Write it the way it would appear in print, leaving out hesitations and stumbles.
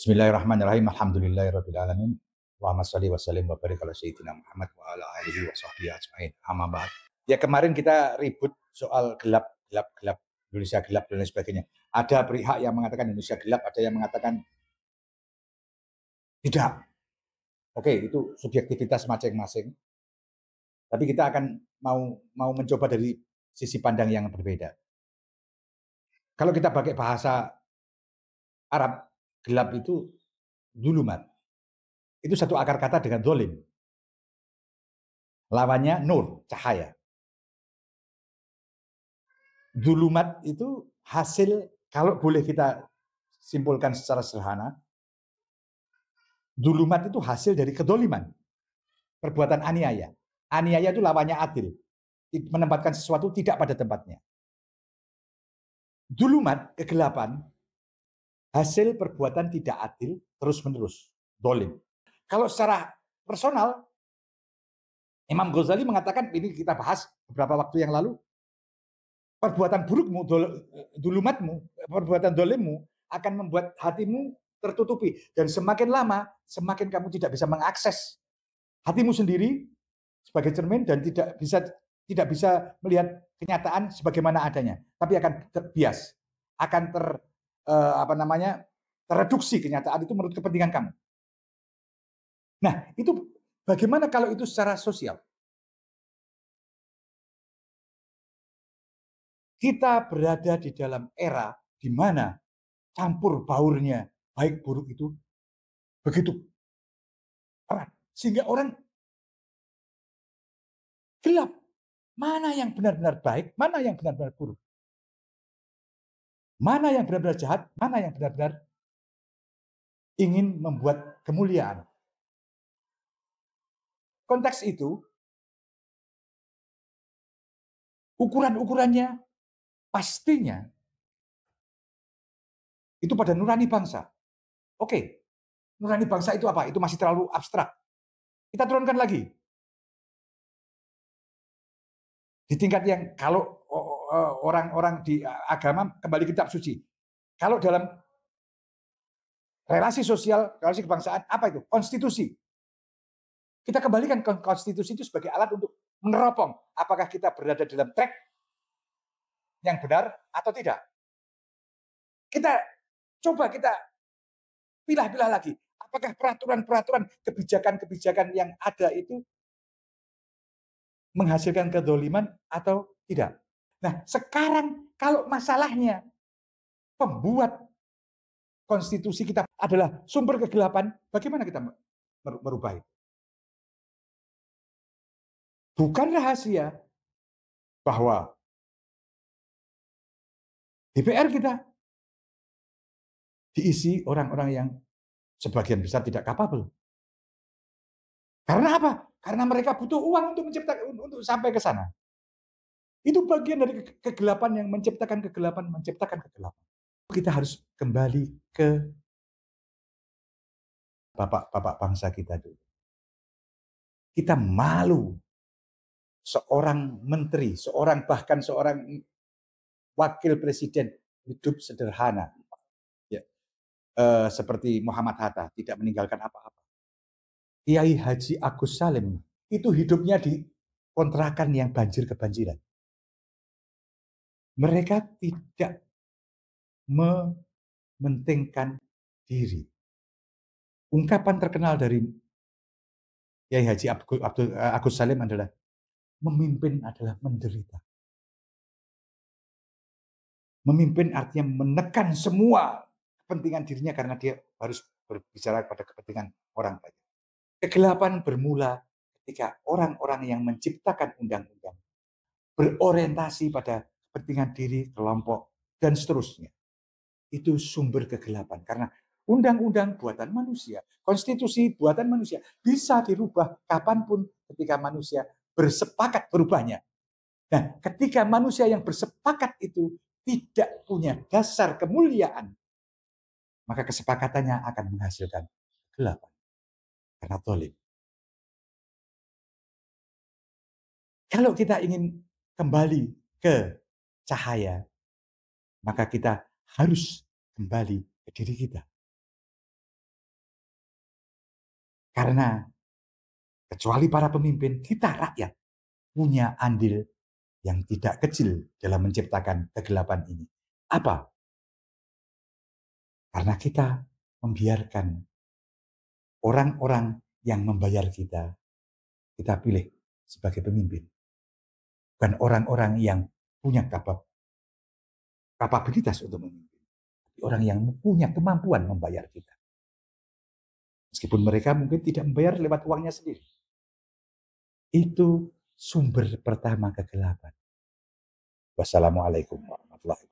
Bismillahirrahmanirrahim. Alhamdulillahirabbil alamin. Allahumma shalli wa sallim wa barik ala sayyidina Muhammad wa ala alihi wa sahbihi ajmain. Amma ba'd. Ya, kemarin kita ribut soal gelap Indonesia gelap dan lain sebagainya. Ada pihak yang mengatakan Indonesia gelap, ada yang mengatakan tidak. Oke, itu subjektivitas masing-masing. Tapi kita akan mau mencoba dari sisi pandang yang berbeda. Kalau kita pakai bahasa Arab, gelap itu dulumat. Itu satu akar kata dengan dolim. Lawannya nur, cahaya. Dulumat itu hasil, kalau boleh kita simpulkan secara sederhana, dulumat itu hasil dari kedoliman, perbuatan aniaya. Aniaya itu lawannya adil, menempatkan sesuatu tidak pada tempatnya. Dulumat, kegelapan, hasil perbuatan tidak adil terus-menerus, dolim. Kalau secara personal, Imam Ghazali mengatakan, ini kita bahas beberapa waktu yang lalu, perbuatan burukmu, dulumatmu, perbuatan dolimmu akan membuat hatimu tertutupi. Dan semakin lama, semakin kamu tidak bisa mengakses hatimu sendiri sebagai cermin dan tidak bisa melihat kenyataan sebagaimana adanya. Tapi akan terbias, akan tereduksi kenyataan itu menurut kepentingan kamu. Nah, itu bagaimana kalau itu secara sosial? Kita berada di dalam era di mana campur baurnya baik buruk itu begitu erat, sehingga orang gelap. Mana yang benar-benar baik, mana yang benar-benar buruk. Mana yang benar-benar jahat, mana yang benar-benar ingin membuat kemuliaan. Konteks itu, ukuran-ukurannya pastinya itu pada nurani bangsa. Oke, nurani bangsa itu apa? Itu masih terlalu abstrak. Kita turunkan lagi. Di tingkat yang kalau orang-orang di agama kembali kitab suci. Kalau dalam relasi sosial, relasi kebangsaan, apa itu? Konstitusi. Kita kembalikan konstitusi itu sebagai alat untuk meneropong apakah kita berada dalam track yang benar atau tidak. Kita pilah-pilah lagi. Apakah peraturan-peraturan, kebijakan-kebijakan yang ada itu menghasilkan kedoliman atau tidak. Nah, sekarang kalau masalahnya pembuat konstitusi kita adalah sumber kegelapan, bagaimana kita merubah itu? Bukan rahasia bahwa DPR kita diisi orang-orang yang sebagian besar tidak kapabel. Karena apa? Karena mereka butuh uang untuk sampai ke sana. Itu bagian dari kegelapan yang menciptakan kegelapan. Kita harus kembali ke bapak-bapak bangsa kita dulu. Kita malu seorang menteri, bahkan seorang wakil presiden hidup sederhana. Ya. Seperti Muhammad Hatta, tidak meninggalkan apa-apa. Kiai Haji Agus Salim itu hidupnya di kontrakan yang banjir kebanjiran. Mereka tidak mementingkan diri. Ungkapan terkenal dari Kiai Haji Agus Salim adalah memimpin adalah menderita. Memimpin artinya menekan semua kepentingan dirinya karena dia harus berbicara pada kepentingan orang banyak. Kegelapan bermula ketika orang-orang yang menciptakan undang-undang berorientasi pada kepentingan diri, kelompok, dan seterusnya. Itu sumber kegelapan. Karena undang-undang buatan manusia, konstitusi buatan manusia, bisa dirubah kapanpun ketika manusia bersepakat berubahnya. Nah, ketika manusia yang bersepakat itu tidak punya dasar kemuliaan, maka kesepakatannya akan menghasilkan kegelapan. Karena zalim. Kalau kita ingin kembali ke cahaya, maka kita harus kembali ke diri kita. Karena kecuali para pemimpin, kita rakyat punya andil yang tidak kecil dalam menciptakan kegelapan ini. Apa? Karena kita membiarkan orang-orang yang membayar kita pilih sebagai pemimpin. Bukan orang-orang yang punya kapabilitas untuk memimpin. Orang yang punya kemampuan membayar kita. Meskipun mereka mungkin tidak membayar lewat uangnya sendiri. Itu sumber pertama kegelapan. Wassalamualaikum warahmatullahi wabarakatuh.